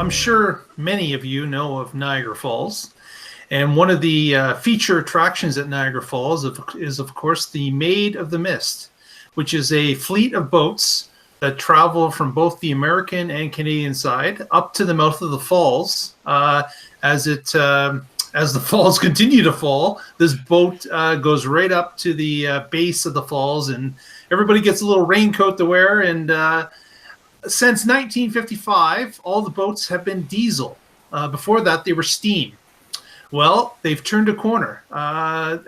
I'm sure many of you know of Niagara Falls. And one of the feature attractions at Niagara Falls is, of course, the Maid of the Mist, which is a fleet of boats that travel from both the American and Canadian side up to the mouth of the falls. As the falls continue to fall, this boat goes right up to the base of the falls, and everybody gets a little raincoat to wear. And since 1955, all the boats have been diesel. Before that, they were steam. Well, they've turned a corner.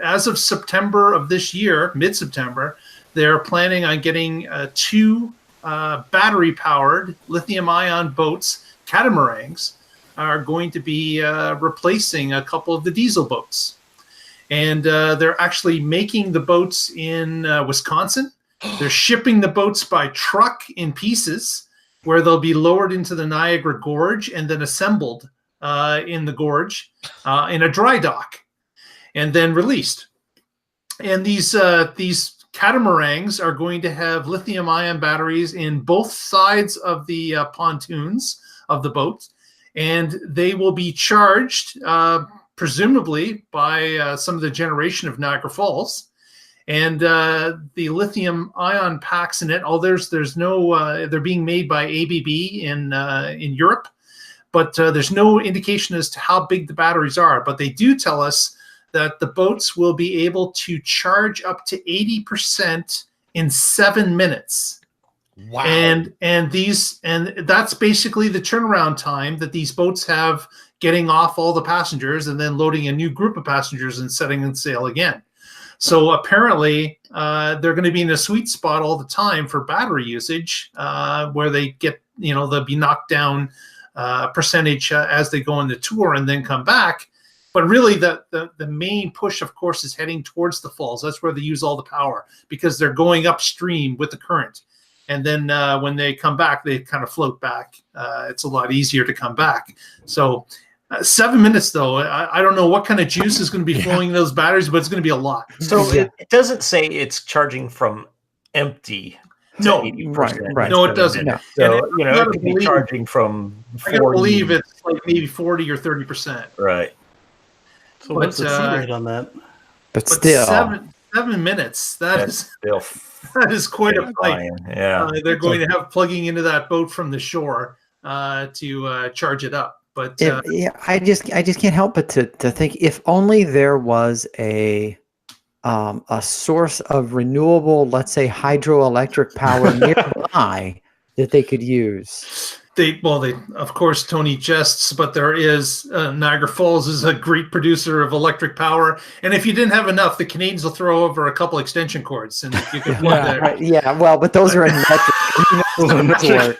As of September of this year, mid-September, they're planning on getting two battery-powered lithium-ion boats, catamarans, are going to be replacing a couple of the diesel boats. And they're actually making the boats in Wisconsin. They're shipping the boats by truck in pieces, where they'll be lowered into the Niagara Gorge and then assembled in the gorge in a dry dock and then released. And these catamarans are going to have lithium-ion batteries in both sides of the pontoons of the boat, and they will be charged presumably by some of the generation of Niagara Falls. And the lithium-ion packs in it, there's no they're being made by ABB in Europe, but there's no indication as to how big the batteries are. But they do tell us that the boats will be able to charge up to 80% in 7 minutes. Wow. And that's basically the turnaround time that these boats have getting off all the passengers and then loading a new group of passengers and setting sail again. So apparently they're going to be in a sweet spot all the time for battery usage, where they get, they'll be knocked down percentage as they go on the tour and then come back. But really the main push, of course, is heading towards the falls. That's where they use all the power, because they're going upstream with the current. And then when they come back, they kind of float back. It's a lot easier to come back. So 7 minutes, though, I don't know what kind of juice is going to be flowing in those batteries, but it's going to be a lot. So it doesn't say it's charging from empty. No, 80%. Right. No, it doesn't. No. So, it could be charging from 40. I believe it's like maybe 40 or 30%. Right. So what's the C rate on that? But still. 7 minutes. That is quite a fight. Yeah. They're going to have plugging into that boat from the shore to charge it up. But I just can't help but to think, if only there was a source of renewable, let's say hydroelectric power nearby that they could use. They of course, Tony jests, but there is Niagara Falls is a great producer of electric power, and if you didn't have enough, the Canadians will throw over a couple extension cords, and you can plug that. Right, yeah, well, but those are electric.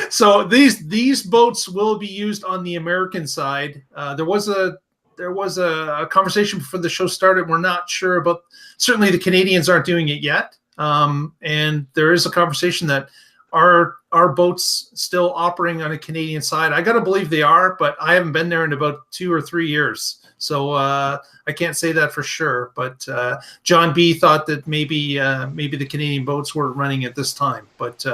So these boats will be used on the American side. There was a conversation before the show started. We're not sure about. Certainly, the Canadians aren't doing it yet, and there is a conversation that are boats still operating on a Canadian side. I got to believe they are, but I haven't been there in about 2 or 3 years, so I can't say that for sure. But John B thought that maybe the Canadian boats were running at this time. But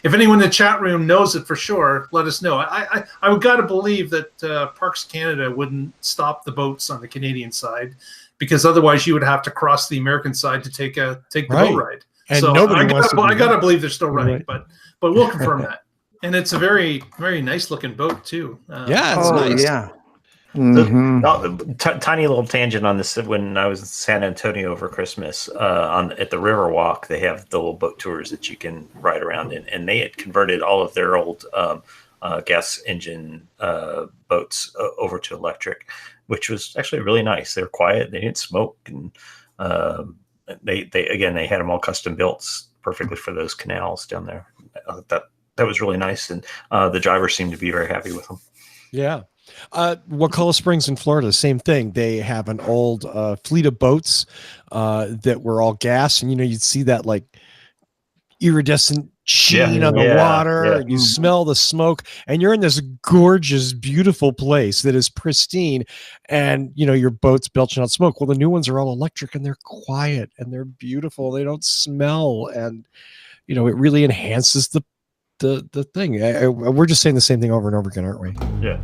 if anyone in the chat room knows it for sure, let us know. I would got to believe that Parks Canada wouldn't stop the boats on the Canadian side, because otherwise you would have to cross the American side to take the boat ride. And so nobody wants to. I gotta believe they're still running, but we'll confirm that. And it's a very, very nice looking boat too. Yeah, it's nice. Yeah. Mm-hmm. Tiny little tangent on this. When I was in San Antonio over Christmas, at the Riverwalk, they have the little boat tours that you can ride around in, and they had converted all of their old gas engine boats over to electric, which was actually really nice. They were quiet. They didn't smoke, and they had them all custom built perfectly for those canals down there. That was really nice, and the driver seemed to be very happy with them. Yeah. Wakulla Springs in Florida, same thing. They have an old fleet of boats that were all gas, and you'd see that like iridescent sheen on the water, and you smell the smoke, and you're in this gorgeous, beautiful place that is pristine, and your boat's belching out smoke. Well, the new ones are all electric, and they're quiet, and they're beautiful. They don't smell, and it really enhances the the thing. We're just saying the same thing over and over again, aren't we? Yeah.